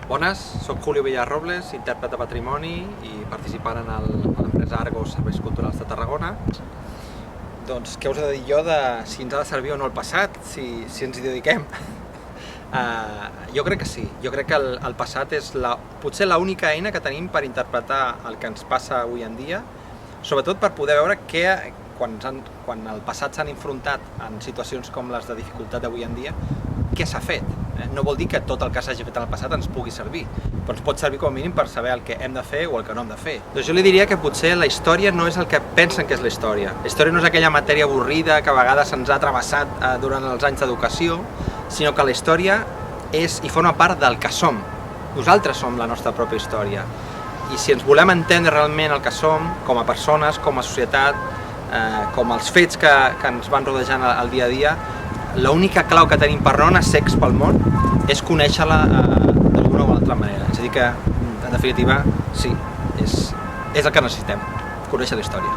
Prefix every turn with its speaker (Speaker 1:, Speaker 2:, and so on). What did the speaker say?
Speaker 1: Bones, soc Julio Villarrobles, intèrpret de patrimoni i participant en l'empresa Argos Serveis Culturals de Tarragona. Doncs què us he de dir jo de si ens ha de servir o no el passat, si ens hi dediquem? Jo crec que sí, jo crec que el passat és potser l'única eina que tenim per interpretar el que ens passa avui en dia, sobretot per poder veure quan el passat s'han enfrontat en situacions com les de dificultat d'avui en dia, què s'ha fet. No vol dir que tot el que s'hagi fet en el passat ens pugui servir, però ens pot servir com a mínim per saber el que hem de fer o el que no hem de fer. Doncs jo li diria que potser la història no és el que pensen que és la història. La història no és aquella matèria avorrida que a vegades se'ns ha travessat durant els anys d'educació, sinó que la història és i forma part del que som. Nosaltres som la nostra pròpia història. I si ens volem entendre realment el que som, com a persones, com a societat, com els fets que ens van rodejant el dia a dia, l'única clau que tenim per no anar cecs pel món és conèixer-la d'alguna o altra manera. És a dir que, en definitiva, sí, és el que necessitem, conèixer la història.